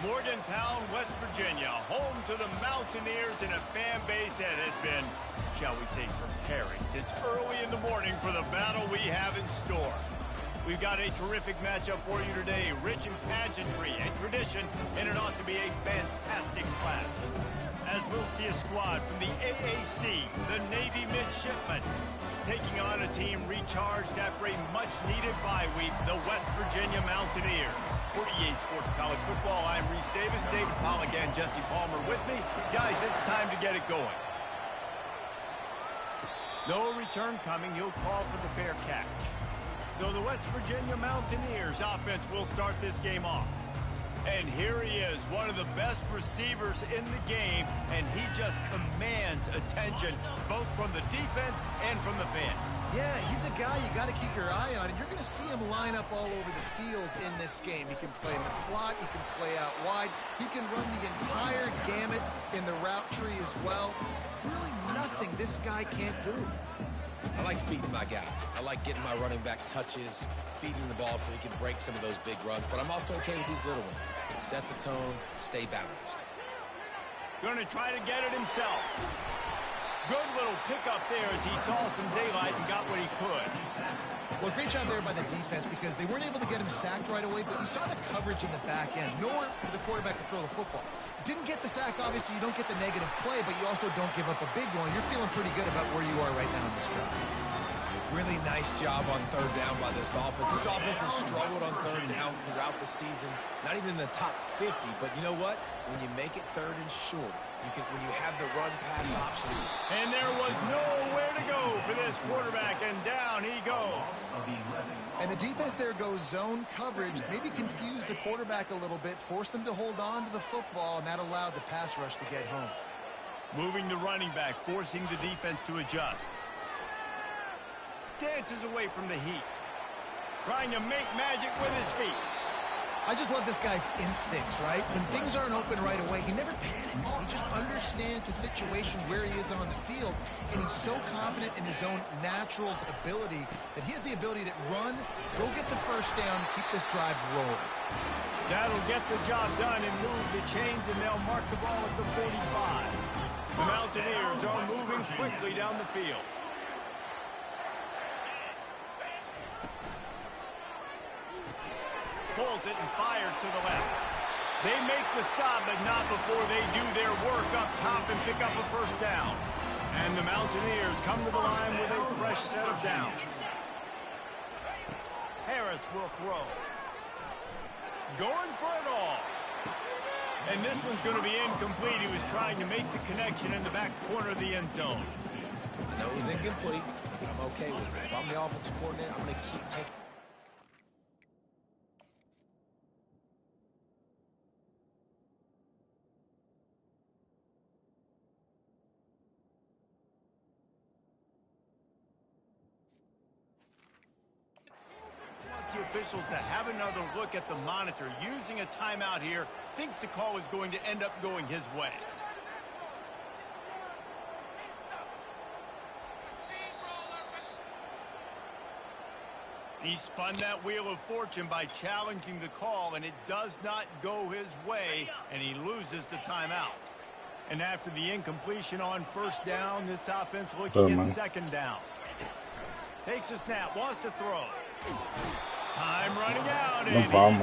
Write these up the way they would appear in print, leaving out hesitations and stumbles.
Morgantown, West Virginia, home to the Mountaineers and a fan base that has been, shall we say, preparing since early in the morning for the battle we have in store. We've got a terrific matchup for you today, rich in pageantry and tradition, and it ought to be a fantastic clash. As we'll see a squad from the AAC, the Navy Midshipmen, taking on a team recharged after a much-needed bye week, the West Virginia Mountaineers. For EA Sports College Football, I'm Reese Davis, David Pollack, and Jesse Palmer with me. Guys, it's time to get it going. No return coming. He'll call for the fair catch. So the West Virginia Mountaineers offense will start this game off. And here he is, one of the best receivers in the game, and he just commands attention both from the defense and from the fans. Yeah, he's a guy you got to keep your eye on, and you're going to see him line up all over the field in this game. He can play in the slot, he can play out wide, he can run the entire gamut in the route tree as well. Really nothing this guy can't do. I like feeding my guy. I like getting my running back touches, feeding the ball so he can break some of those big runs, but I'm also okay with these little ones. Set the tone, stay balanced. Going to try to get it himself. Good little pickup there as he saw some daylight and got what he could. Well, great job there by the defense because they weren't able to get him sacked right away, but you saw the coverage in the back end. Nowhere for the quarterback to throw the football. Didn't get the sack, obviously. You don't get the negative play, but you also don't give up a big one. You're feeling pretty good about where you are right now in this drive. Really nice job on third down by this offense. This offense has struggled on third downs throughout the season. Not even in the top 50, but you know what? When you make it third and short, when you have the run-pass option. And there was nowhere to go for this quarterback, and down he goes. And the defense there goes zone coverage, maybe confused the quarterback a little bit, forced him to hold on to the football, and that allowed the pass rush to get home. Moving the running back, forcing the defense to adjust. Dances away from the heat. Trying to make magic with his feet. I just love this guy's instincts, right? When things aren't open right away, he never panics. He just understands the situation where he is on the field, and he's so confident in his own natural ability that he has the ability to run, go get the first down, keep this drive rolling. That'll get the job done and move the chains, and they'll mark the ball at the 45. The Mountaineers are moving quickly down the field. Pulls it and fires to the left. They make the stop, but not before they do their work up top and pick up a first down. And the Mountaineers come to the line with a fresh set of downs. Harris will throw. Going for it all. And this one's going to be incomplete. He was trying to make the connection in the back corner of the end zone. I know it was incomplete, but I'm okay with it. If I'm the offensive coordinator, I'm going to keep taking. The officials to have another look at the monitor using a timeout here. Thinks the call is going to end up going his way. He spun that wheel of fortune by challenging the call, and it does not go his way, and he loses the timeout. And after the incompletion on first down, this offense looking at second down. Takes a snap, wants to throw. Time running out, and no problem.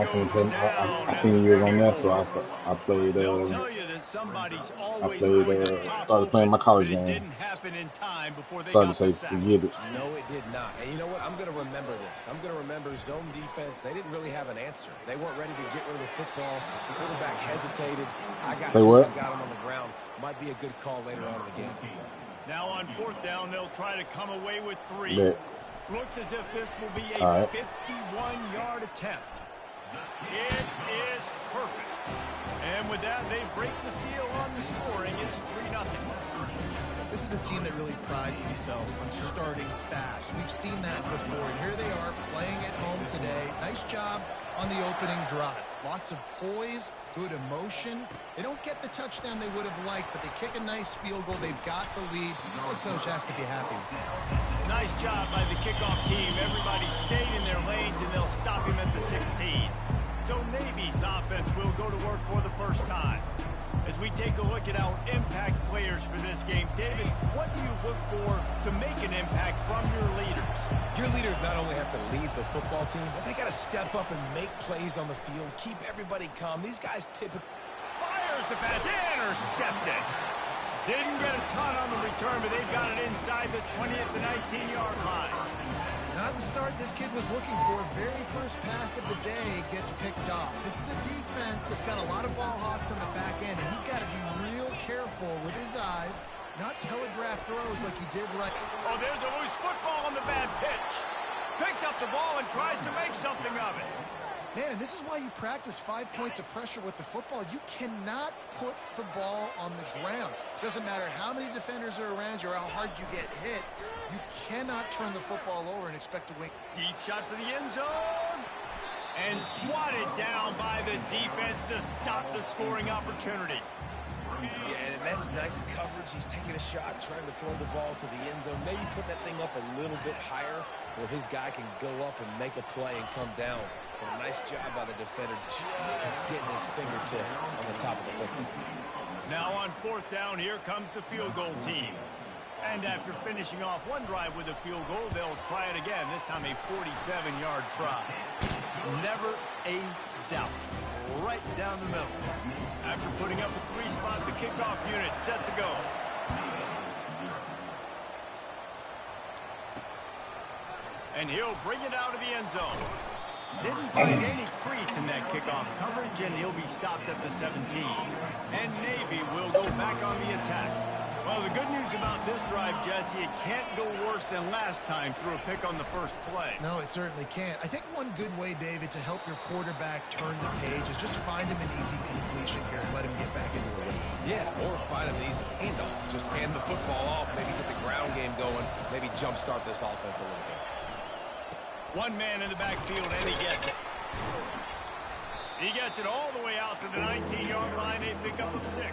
I seen you was on there, so I played. They'll tell you that somebody's always started playing my college game. It didn't happen in time before they started got the sack. No, it did not. And you know what? I'm going to remember this. I'm going to remember zone defense. They didn't really have an answer. They weren't ready to get rid of the football. The quarterback hesitated. I got him on the ground. Might be a good call later on in the game. Now on fourth down, they'll try to come away with 3. Looks as if this will be a 51-yard attempt. It is perfect. And with that, they break the seal on the scoring. It's 3-0. This is a team that really prides themselves on starting fast. We've seen that before, and here they are playing at home today. Nice job on the opening drive. Lots of poise, good emotion. They don't get the touchdown they would have liked, but they kick a nice field goal. They've got the lead. The coach has to be happy with it. Nice job by the kickoff team. Everybody stayed in their lanes, and they'll stop him at the 16. So Navy's offense will go to work for the first time. As we take a look at our impact players for this game, David, what do you look for to make an impact from your leaders? Your leaders not only have to lead the football team, but they got to step up and make plays on the field, keep everybody calm. These guys typically... Fires the pass, intercepted. Didn't get a ton on the return, but they've got it inside the 20 at the 19-yard line. Not the start this kid was looking for. Very first pass of the day gets picked off. This is a defense that's got a lot of ball hawks on the back end, and he's got to be real careful with his eyes, not telegraph throws like he did right. Oh, there's a loose football on the bad pitch. Picks up the ball and tries to make something of it. Man, and this is why you practice 5 points of pressure with the football. You cannot put the ball on the ground. Doesn't matter how many defenders are around you or how hard you get hit. You cannot turn the football over and expect to win. Deep shot for the end zone. And swatted down by the defense to stop the scoring opportunity. Yeah, and that's nice coverage. He's taking a shot, trying to throw the ball to the end zone. Maybe put that thing up a little bit higher where his guy can go up and make a play and come down. But a nice job by the defender just getting his fingertip on the top of the football. Now on fourth down, here comes the field goal team. And after finishing off one drive with a field goal, they'll try it again, this time a 47-yard try. Never a doubt. Right down the middle. After putting up a three-spot, the kickoff unit set to go. And he'll bring it out of the end zone. Didn't find any crease in that kickoff coverage, and he'll be stopped at the 17. And Navy will go back on the attack. Well, the good news about this drive, Jesse, it can't go worse than last time through a pick on the first play. No, it certainly can't. I think one good way, David, to help your quarterback turn the page is just find him an easy completion here and let him get back into a rhythm. Yeah, or find him an easy handoff. Just hand the football off, maybe get the ground game going, maybe jumpstart this offense a little bit. One man in the backfield, and he gets it. He gets it all the way out to the 19-yard line, a pickup of 6.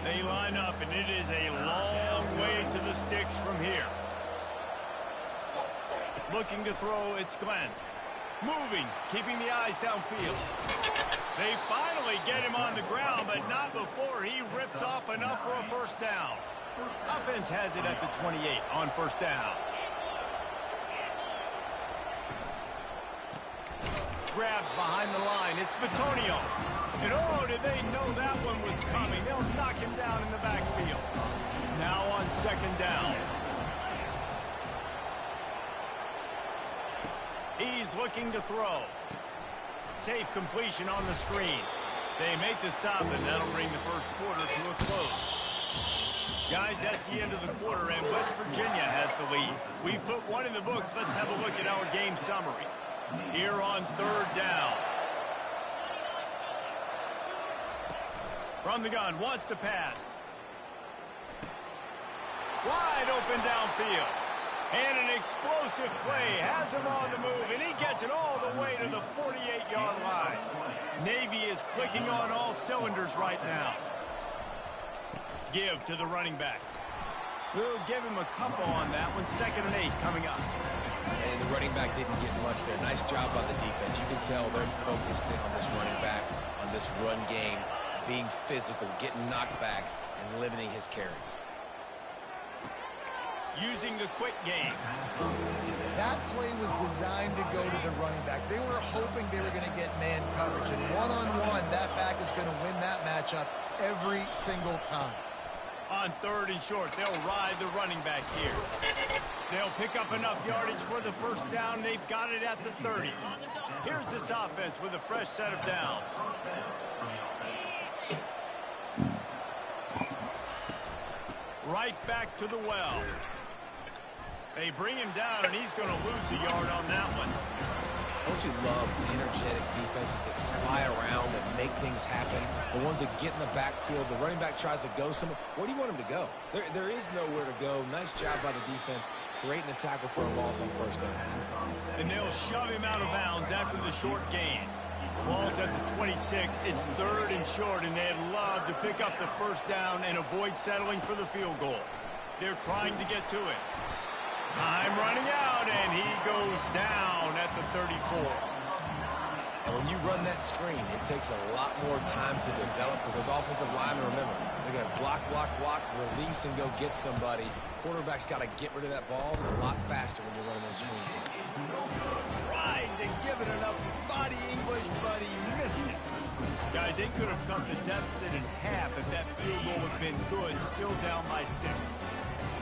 They line up, and it is a long way to the sticks from here. Looking to throw, it's Glenn. Moving, keeping the eyes downfield. They finally get him on the ground, but not before he rips off enough for a first down. Offense has it at the 28 on first down. Grabbed behind the line. It's Bitonio. And oh, did they know that one was coming. They'll knock him down in the backfield. Now on second down. He's looking to throw. Safe completion on the screen. They make the stop, and that'll bring the first quarter to a close. Guys, that's the end of the quarter, and West Virginia has the lead. We've put one in the books. Let's have a look at our game summary. Here on third down. From the gun, wants to pass. Wide open downfield. And an explosive play has him on the move, and he gets it all the way to the 48-yard line. Navy is clicking on all cylinders right now. Give to the running back. We'll give him a couple on that one. 2nd and 8 coming up. And the running back didn't get much there. Nice job by the defense. You can tell they're focused in on this running back, on this run game, being physical, getting knockbacks, and limiting his carries. Using the quick game. That play was designed to go to the running back. They were hoping they were going to get man coverage. And one-on-one, that back is going to win that matchup every single time. On 3rd and short, they'll ride the running back here. They'll pick up enough yardage for the first down. They've got it at the 30. Here's this offense with a fresh set of downs. Right back to the well. They bring him down, and he's going to lose a yard on that one. Don't you love energetic defenses that fly around and make things happen? The ones that get in the backfield, the running back tries to go somewhere. Where do you want him to go? There is nowhere to go. Nice job by the defense, creating the tackle for a loss on first down. And they'll shove him out of bounds after the short gain. Ball's at the 26. It's 3rd and short, and they'd love to pick up the first down and avoid settling for the field goal. They're trying to get to it. Time running out, and he goes down at the 34. And when you run that screen, it takes a lot more time to develop because those offensive linemen, remember, they're going to block, release, and go get somebody. Quarterback's got to get rid of that ball a lot faster when you're running those screen plays. Tried to give it enough body English, but he missed it. Guys, they could have cut the deficit in half if that field goal had been good, still down by 6.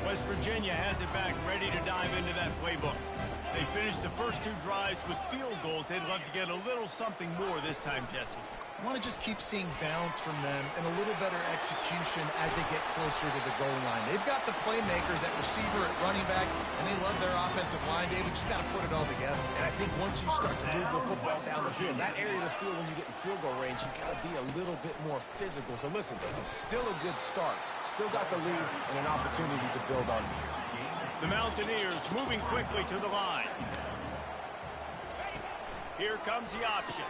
West Virginia has it back, ready to dive into that playbook. They finished the first 2 drives with field goals. They'd love to get a little something more this time, Jesse. I want to just keep seeing bounce from them and a little better execution as they get closer to the goal line. They've got the playmakers at receiver, at running back, and they love their offensive line, David. Just got to put it all together. And I think once you start to move the football down the field, that area of the field when you get in field goal range, you got to be a little bit more physical. So listen, it's still a good start. Still got the lead and an opportunity to build on here. The Mountaineers moving quickly to the line. Here comes the option.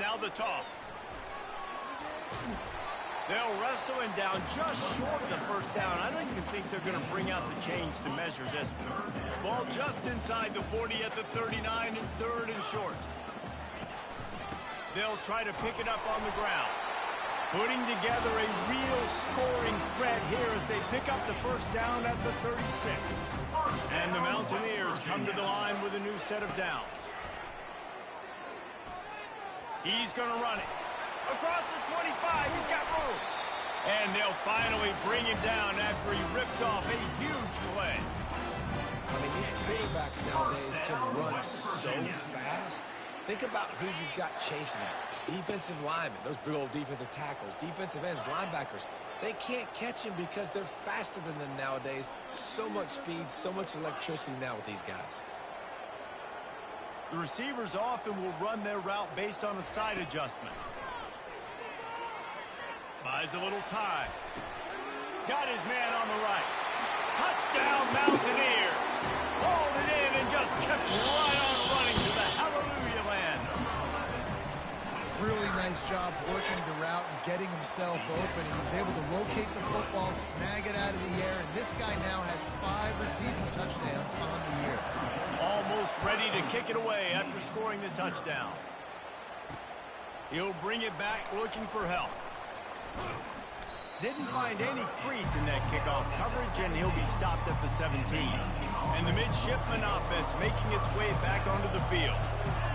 Now the toss. They'll wrestle him down just short of the first down. I don't even think they're going to bring out the chains to measure this one. Ball just inside the 40 at the 39. It's 3rd and short. They'll try to pick it up on the ground. Putting together a real scoring threat here as they pick up the first down at the 36. And the Mountaineers come to the line with a new set of downs. He's going to run it. Across the 25, he's got room. And they'll finally bring him down after he rips off a huge play. I mean, these quarterbacks nowadays can run so fast. Think about who you've got chasing it. Defensive linemen, those big old defensive tackles, defensive ends, linebackers. They can't catch him because they're faster than them nowadays. So much speed, so much electricity now with these guys. The receivers often will run their route based on a side adjustment. Buys a little time. Got his man on the right. Touchdown, Mountaineers. Hauled it in and just kept right on running to the hallelujah land. Really nice job working the route and getting himself open. He was able to locate the football, snag it out of the air, and this guy now has 5 receiving touchdowns on the year. Almost ready to kick it away after scoring the touchdown. He'll bring it back looking for help. Didn't find any crease in that kickoff coverage, and he'll be stopped at the 17. And the midshipman offense making its way back onto the field.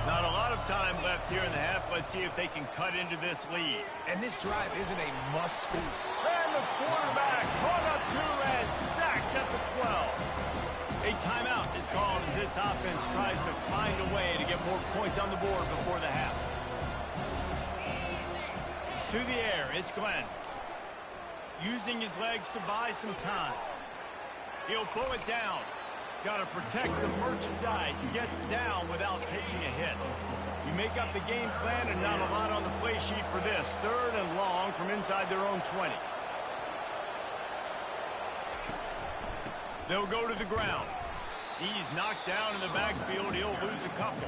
Not a lot of time left here in the half. Let's see if they can cut into this lead. And this drive isn't a must score. And the quarterback caught up to and sacked at the 12. A timeout is called as this offense tries to find a way to get more points on the board before the half. To the air, it's Glenn. Using his legs to buy some time. He'll pull it down. Got to protect the merchandise. Gets down without taking a hit. You make up the game plan and not a lot on the play sheet for this. 3rd and long from inside their own 20. They'll go to the ground. He's knocked down in the backfield. He'll lose a couple.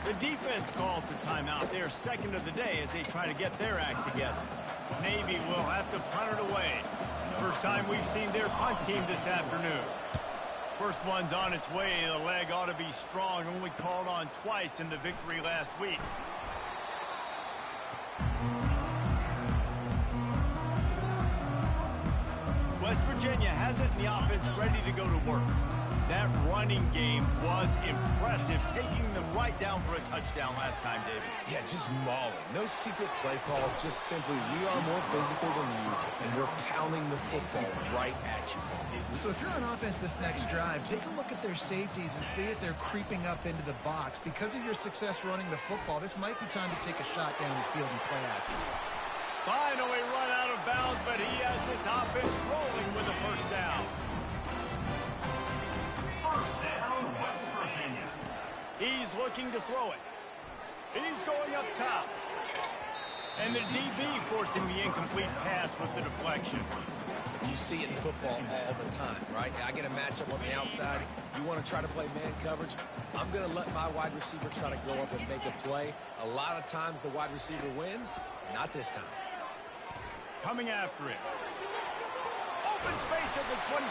The defense calls the timeout. They're second of the day as they try to get their act together. Navy will have to punt it away. First time we've seen their punt team this afternoon. First one's on its way. The leg ought to be strong. Only called on twice in the victory last week. West Virginia has it in the offense ready to go to work. That running game was impressive, taking them right down for a touchdown last time, David. Yeah, just mauling. No secret play calls, just simply we are more physical than you, and we're pounding the football right at you. So if you're on offense this next drive, take a look at their safeties and see if they're creeping up into the box. Because of your success running the football, this might be time to take a shot down the field and play action. Finally run out of bounds, but he has this offense rolling with a first down. First down, West Virginia. He's looking to throw it. He's going up top. And the DB forcing the incomplete pass with the deflection. You see it in football all the time, right? I get a matchup on the outside. You want to try to play man coverage? I'm going to let my wide receiver try to go up and make a play. A lot of times the wide receiver wins. Not this time. Coming after it. Open space at the 25.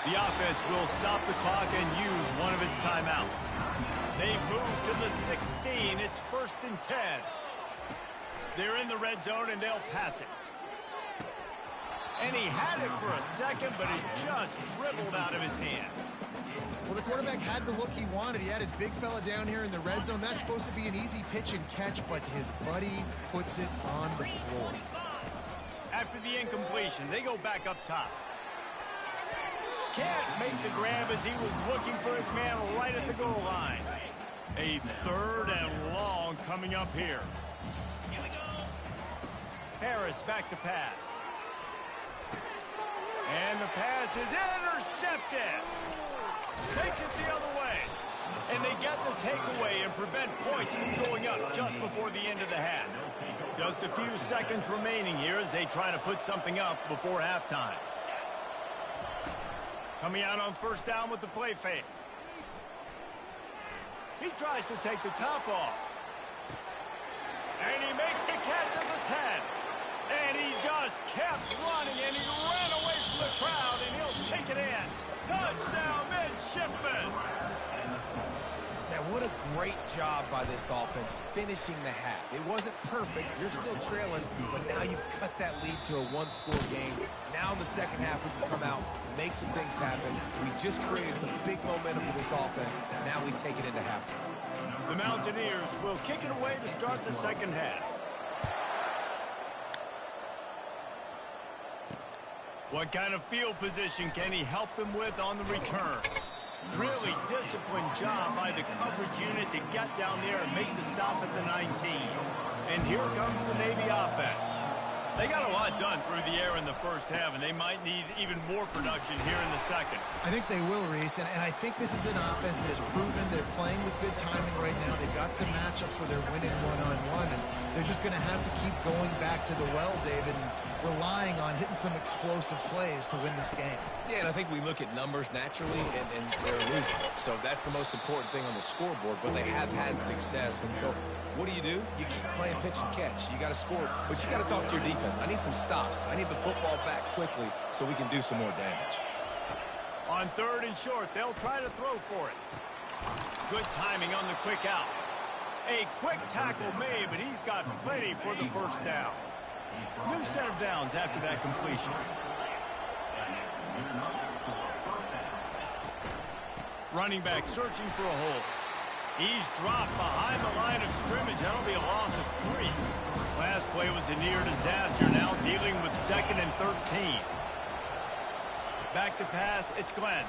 The offense will stop the clock and use one of its timeouts. They move to the 16. It's 1st and 10. They're in the red zone, and they'll pass it. And he had it for a second, but it just dribbled out of his hands. Well, the quarterback had the look he wanted. He had his big fella down here in the red zone. That's supposed to be an easy pitch and catch, but his buddy puts it on the floor. After the incompletion, they go back up top. Can't make the grab as he was looking for his man right at the goal line. A 3rd and long coming up here. Harris back to pass. And the pass is intercepted. Takes it the other way. And they get the takeaway and prevent points from going up just before the end of the half. Just a few seconds remaining here as they try to put something up before halftime. Coming out on 1st down with the play fake. He tries to take the top off. And he makes the catch at the 10. And he just kept running, and he ran away from the crowd, and he'll take it in. Touchdown, midshipman. Man, what a great job by this offense finishing the half. It wasn't perfect. You're still trailing, but now you've cut that lead to a 1-score game. Now in the second half, we can come out, make some things happen. We just created some big momentum for this offense. Now we take it into halftime. The Mountaineers will kick it away to start the second half. What kind of field position can he help them with on the return? Really disciplined job by the coverage unit to get down there and make the stop at the 19. And here comes the Navy offense. They got a lot done through the air in the first half, and they might need even more production here in the second. I think they will, Reese, and I think this is an offense that has proven they're playing with good timing right now. They've got some matchups where they're winning one-on-one, and they're just going to have to keep going back to the well, David, and relying on hitting some explosive plays to win this game. Yeah, and I think we look at numbers naturally, and they're losing. So that's the most important thing on the scoreboard, but they have had success. And so what do? You keep playing pitch and catch. You got to score, but you got to talk to your defense. I need some stops. I need the football back quickly so we can do some more damage. On 3rd and short, they'll try to throw for it. Good timing on the quick out. A quick tackle made, but he's got plenty for the 1st down. New set of downs after that completion. Running back searching for a hole. He's dropped behind the line of scrimmage. That'll be a loss of 3. Last play was a near disaster. Now dealing with 2nd and 13. Back to pass, it's Glenn.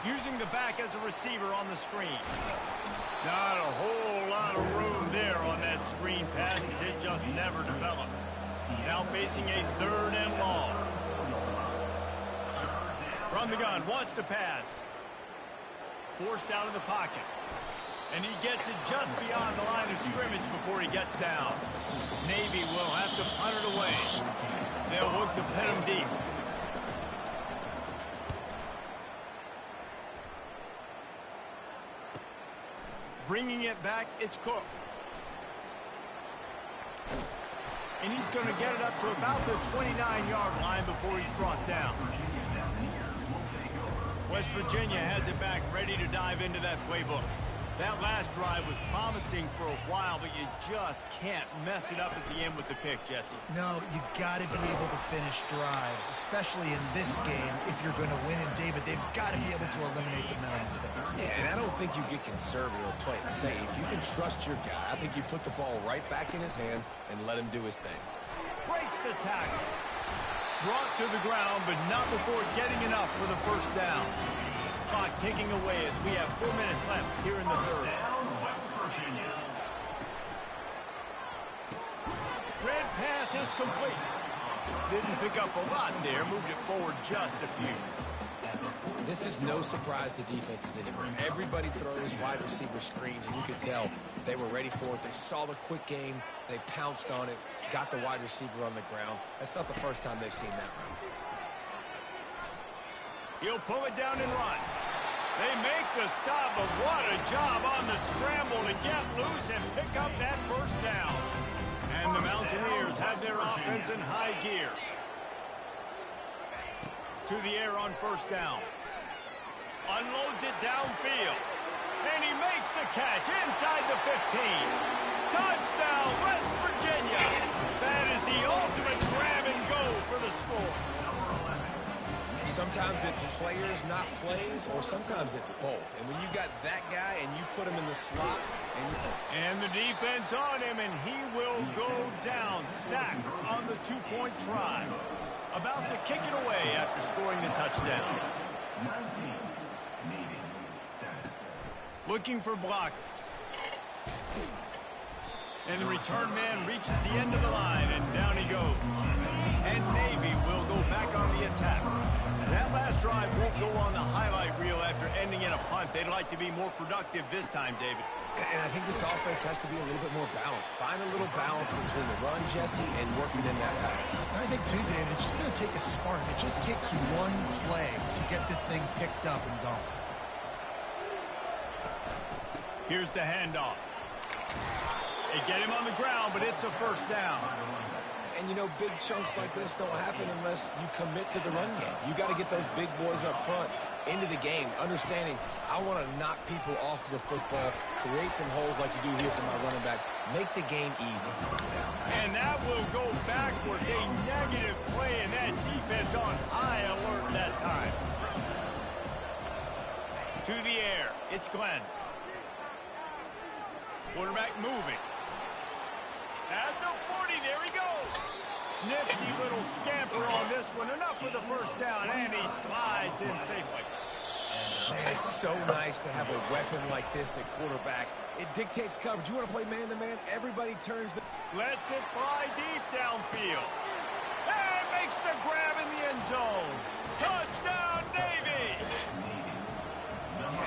Using the back as a receiver on the screen. Not a whole lot of room there on that screen pass as it just never developed. Now facing a 3rd and long. From the gun, wants to pass. Forced out of the pocket. And he gets it just beyond the line of scrimmage before he gets down. Navy will have to punt it away. They'll look to pin him deep. Bringing it back, it's Cook. And he's going to get it up to about the 29-yard line before he's brought down. West Virginia has it back, ready to dive into that playbook. That last drive was promising for a while, but you just can't mess it up at the end with the pick, Jesse. No, you got to be able to finish drives, especially in this game. If you're going to win, and David, they've got to be able to eliminate the mental mistakes. Yeah, and I don't think you get conservative or play it safe. You can trust your guy. I think you put the ball right back in his hands and let him do his thing. Breaks the tackle. Brought to the ground, but not before getting enough for the 1st down. Clock ticking away as we have 4 minutes left here in the 3rd. Red pass, it's complete. Didn't pick up a lot there, moved it forward just a few. This is no surprise to defenses anymore. Everybody throws wide receiver screens, and you could tell they were ready for it. They saw the quick game. They pounced on it, got the wide receiver on the ground. That's not the first time they've seen that run. He'll pull it down and run. They make the stop, but what a job on the scramble to get loose and pick up that 1st down. And the Mountaineers have their offense in high gear. To the air on 1st down. Unloads it downfield. catch inside the 15. Touchdown, West Virginia. That is the ultimate grab and go for the score. Sometimes it's players, not plays, or sometimes it's both. And when you got that guy and you put him in the slot, and the defense on him, and he will go down. Sacked on the two-point try. About to kick it away after scoring the touchdown. Looking for blockers. And the return man reaches the end of the line, and down he goes. And Navy will go back on the attack. That last drive won't go on the highlight reel after ending in a punt. They'd like to be more productive this time, David. And I think this offense has to be a little bit more balanced. Find a little balance between the run, Jesse, and working in that pass. And I think, too, David, it's just going to take a spark. It just takes one play to get this thing picked up and going. Here's the handoff. They get him on the ground, but it's a first down. And, you know, big chunks like this don't happen unless you commit to the run game. You got to get those big boys up front into the game, understanding I want to knock people off the football, create some holes like you do here for my running back, make the game easy. And that will go backwards. A negative play, and that defense on high alert that time. To the air. It's Glenn. Quarterback moving. At the 40, there he goes. Nifty little scamper on this one. Enough for the first down, and he slides in safely. Man, it's so nice to have a weapon like this at quarterback. It dictates coverage. You want to play man-to-man? Everybody turns the... Lets it fly deep downfield. And makes the grab in the end zone. Touchdown, Navy!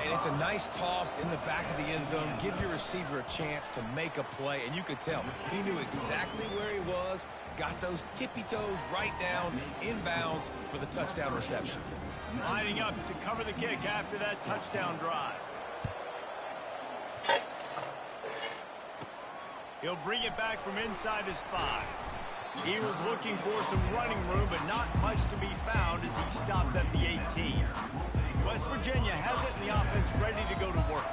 And it's a nice toss in the back of the end zone. Give your receiver a chance to make a play, and you could tell he knew exactly where he was, got those tippy toes right down, inbounds for the touchdown reception. Lining up to cover the kick after that touchdown drive. He'll bring it back from inside his 5. He was looking for some running room, but not much to be found as he stopped at the 18. West Virginia has it, and the offense ready to go to work.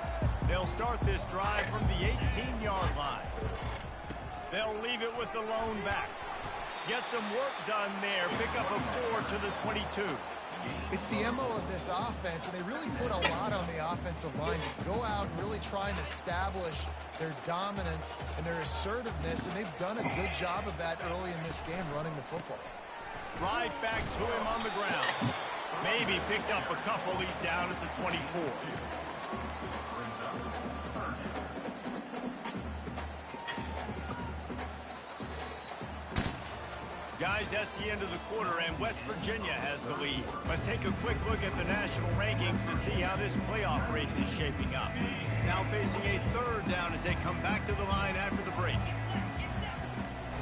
They'll start this drive from the 18-yard line. They'll leave it with the lone back. Get some work done there. Pick up a 4 to the 22. It's the MO of this offense, and they really put a lot on the offensive line to go out and really try and establish their dominance and their assertiveness, and they've done a good job of that early in this game, running the football. Right back to him on the ground. Maybe picked up a couple. He's down at the 24. Guys, that's the end of the quarter, and West Virginia has the lead. Let's take a quick look at the national rankings to see how this playoff race is shaping up. Now facing a third down as they come back to the line after the break.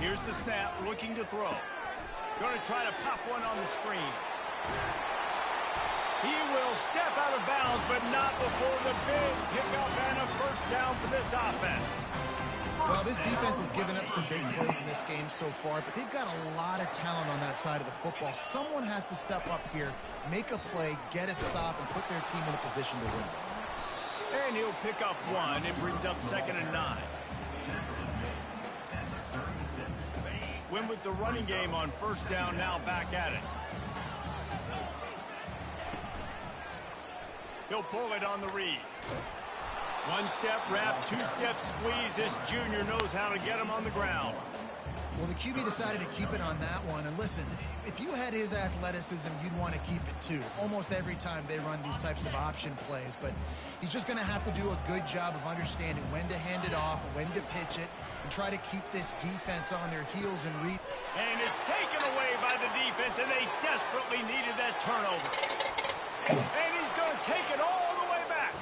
Here's the snap, looking to throw. Going to try to pop one on the screen. He will step out of bounds, but not before the big pickup and a first down for this offense. Well, this defense has given up some big plays in this game so far, but they've got a lot of talent on that side of the football. Someone has to step up here, make a play, get a stop, and put their team in a position to win. And he'll pick up 1. It brings up 2nd and 9. Win with the running game on first down, now back at it. He'll pull it on the read. One-step wrap, two-step squeeze. This junior knows how to get him on the ground. Well, the QB decided to keep it on that one. And listen, if you had his athleticism, you'd want to keep it too. Almost every time they run these types of option plays. But he's just going to have to do a good job of understanding when to hand it off, when to pitch it, and try to keep this defense on their heels and read. And it's taken away by the defense, and they desperately needed that turnover. And he's going to take it all the way back.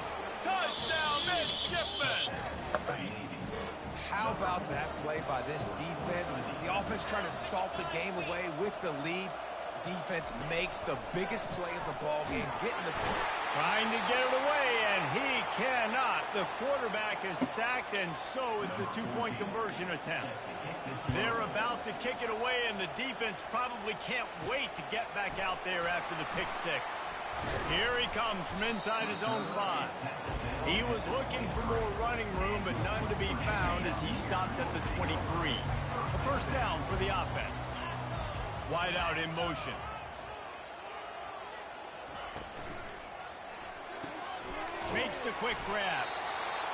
Touchdown, midshipman. How about that play by this defense? The offense trying to salt the game away with the lead. Defense makes the biggest play of the ball game, getting the... Trying to get it away, and he cannot. The quarterback is sacked, and so is the two-point conversion attempt. They're about to kick it away, and the defense probably can't wait to get back out there after the pick 6. Here he comes from inside his own 5. He was looking for more running room, but none to be found as he stopped at the 23. A first down for the offense. Wide out in motion. Makes the quick grab.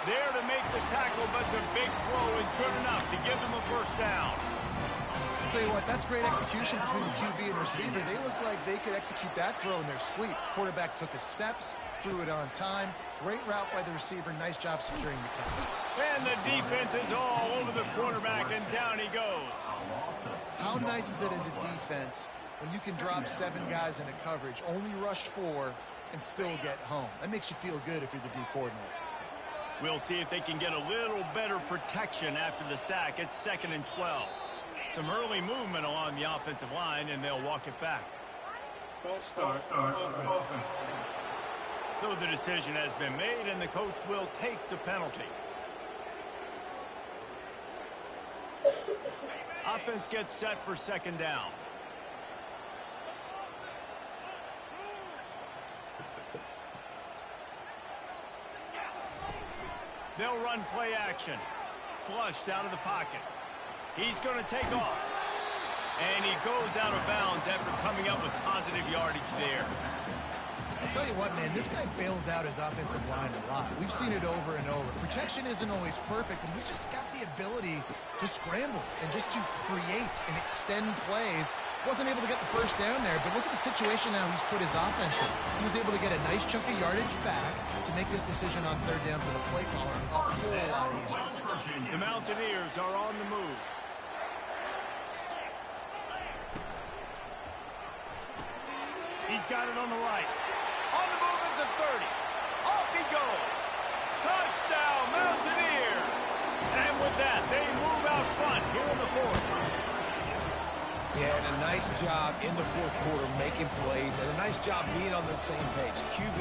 There to make the tackle, but the big throw is good enough to give them a first down. I'll tell you what, that's great execution between the QB and receiver. They look like they could execute that throw in their sleep. Quarterback took his steps, threw it on time. Great route by the receiver. Nice job securing the catch. And the defense is all over the quarterback, and down he goes. How nice is it as a defense when you can drop 7 guys into coverage, only rush 4, and still get home? That makes you feel good if you're the D coordinator. We'll see if they can get a little better protection after the sack. It's 2nd and 12. Some early movement along the offensive line, and they'll walk it back. False start. So the decision has been made, and the coach will take the penalty. Offense gets set for 2nd down. They'll run play action. Flushed out of the pocket. He's going to take off. And he goes out of bounds after coming up with positive yardage there. I'll tell you what, man, this guy bails out his offensive line a lot. We've seen it over and over. Protection isn't always perfect, but he's just got the ability to scramble and just to create and extend plays. Wasn't able to get the first down there, but look at the situation now he's put his offense in. He was able to get a nice chunk of yardage back to make this decision on 3rd down for the play caller a whole lot easier. The Mountaineers are on the move. He's got it on the right. On the move at the 30. Off he goes. Touchdown, Mountaineers. And with that, they move out front here in the 4th. Yeah, and a nice job in the 4th quarter making plays, and a nice job being on the same page. QB,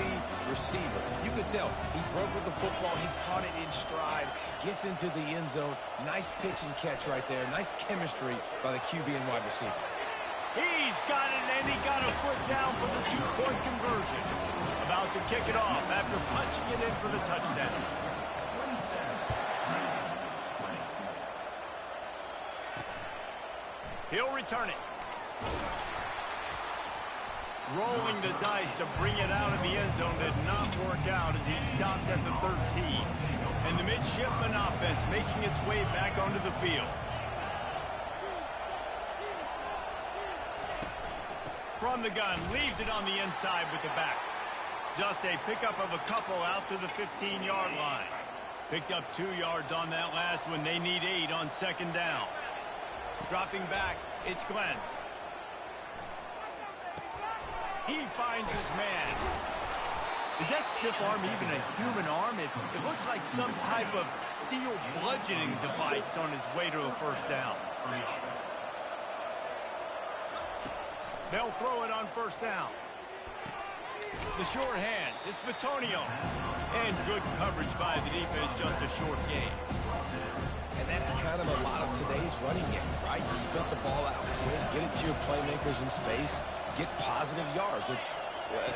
receiver. You could tell he broke with the football. He caught it in stride, gets into the end zone. Nice pitch and catch right there. Nice chemistry by the QB and wide receiver. He's got it, and he got a foot down for the 2-point conversion. About to kick it off after punching it in for the touchdown. He'll return it. Rolling the dice to bring it out of the end zone did not work out as he stopped at the 13. And the midshipman offense making its way back onto the field. From the gun, leaves it on the inside with the back. Just a pickup of a couple out to the 15-yard line. Picked up 2 yards on that last one. They need 8 on 2nd down. Dropping back, it's Glenn. He finds his man. Is that stiff arm even a human arm? It looks like some type of steel bludgeoning device on his way to a first down. They'll throw it on 1st down. The short hands, it's Batonio. And good coverage by the defense, just a short gain. And that's kind of a lot of today's running game, right? Spit the ball out quick, get it to your playmakers in space, get positive yards. It's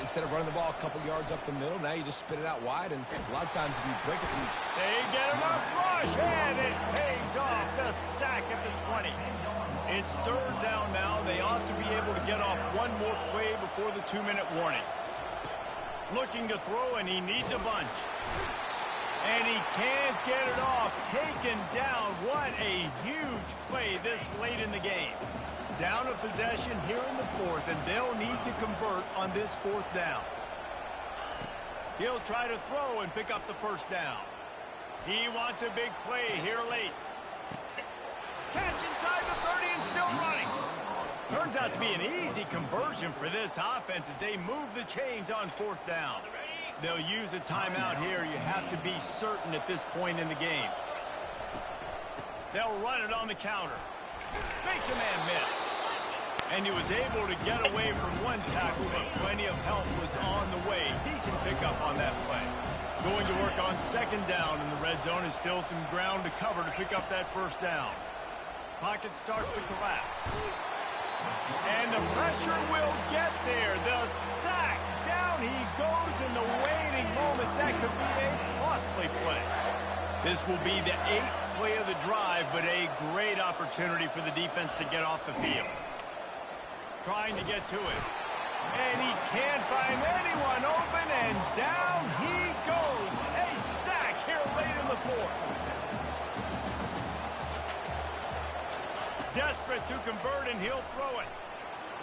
instead of running the ball a couple yards up the middle, now you just spit it out wide, and a lot of times if you break it, they get him a rush, and it pays off. The sack at the 20. It's 3rd down now. They ought to be able to get off one more play before the 2-minute warning. Looking to throw, and he needs a bunch. And he can't get it off. Taken down. What a huge play this late in the game. Down a possession here in the 4th, and they'll need to convert on this 4th down. He'll try to throw and pick up the first down. He wants a big play here late. Catch inside the 30 and still running. Turns out to be an easy conversion for this offense as they move the chains on 4th down. They'll use a timeout here. You have to be certain at this point in the game. They'll run it on the counter. Makes a man miss. And he was able to get away from one tackle, but plenty of help was on the way. Decent pickup on that play. Going to work on 2nd down in the red zone. Is still some ground to cover to pick up that first down. Pocket starts to collapse. And the pressure will get there. The sack. Down he goes in the waning moments. That could be a This will be the 8th play of the drive, but a great opportunity for the defense to get off the field. Trying to get to it. And he can't find anyone open, and down he goes. A sack here late in the 4th. Desperate to convert, and he'll throw it.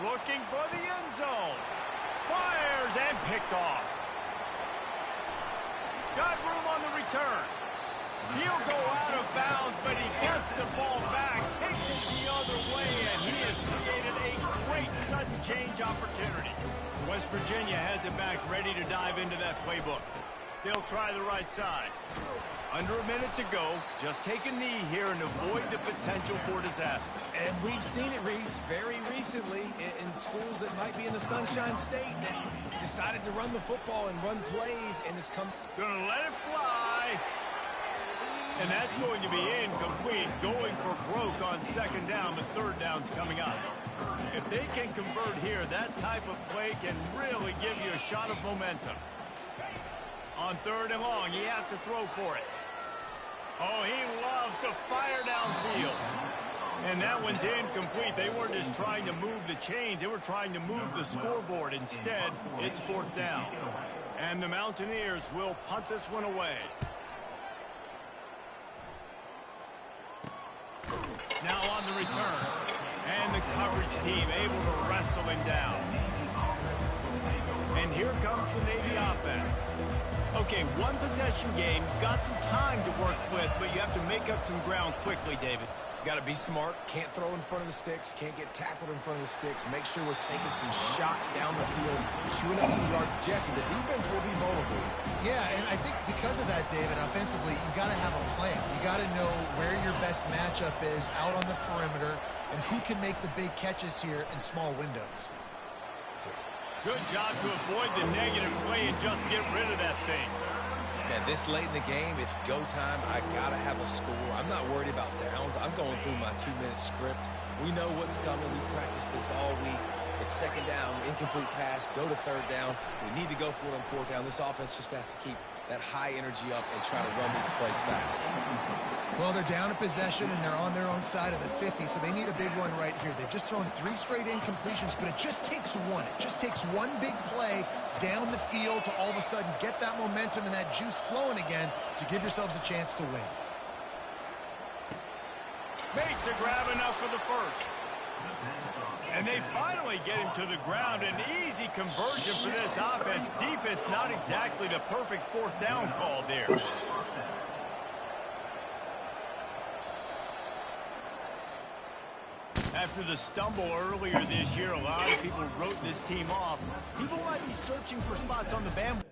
Looking for the end zone. Fires and picked off. Got room on the return. He'll go out of bounds, but he gets the ball back, takes it the other way, and he has created a great sudden change opportunity. West Virginia has it back, ready to dive into that playbook. They'll try the right side. Under a minute to go. Just take a knee here and avoid the potential for disaster. And we've seen it, Reese, very recently in schools that might be in the Sunshine State that decided to run the football and run plays, and it's come. Gonna let it fly. And that's going to be incomplete, going for broke on 2nd down, but 3rd down's coming up. If they can convert here, that type of play can really give you a shot of momentum. On 3rd and long, he has to throw for it. Oh, he loves to fire downfield. And that one's incomplete. They weren't just trying to move the chains, they were trying to move the scoreboard. Instead, it's 4th down. And the Mountaineers will punt this one away. Now on the return. And the coverage team able to wrestle him down. And here comes the Navy offense. Okay, 1 possession game. Got some time to work with, but you have to make up some ground quickly, David. Got to be smart. Can't throw in front of the sticks. Can't get tackled in front of the sticks. Make sure we're taking some shots down the field, chewing up some yards. Jesse, the defense will be vulnerable. Yeah, and I think because of that, David, offensively, you got to have a plan. You got to know where your best matchup is out on the perimeter and who can make the big catches here in small windows. Good job to avoid the negative play and just get rid of that thing. Man, this late in the game, it's go time. I got to have a score. I'm not worried about downs. I'm going through my 2-minute script. We know what's coming. We practiced this all week. It's 2nd down, incomplete pass, go to 3rd down. We need to go for it on 4th down. This offense just has to keep that high energy up and try to run these plays fast. Well, they're down a possession, and they're on their own side of the 50, so they need a big one right here. They've just thrown 3 straight incompletions, but it just takes one. It just takes one big play down the field to all of a sudden get that momentum and that juice flowing again to give yourselves a chance to win. Makes a grab enough for the 1st. And they finally get him to the ground. An easy conversion for this offense. Defense, not exactly the perfect 4th down call there. After the stumble earlier this year, a lot of people wrote this team off. People might be searching for spots on the bandwagon.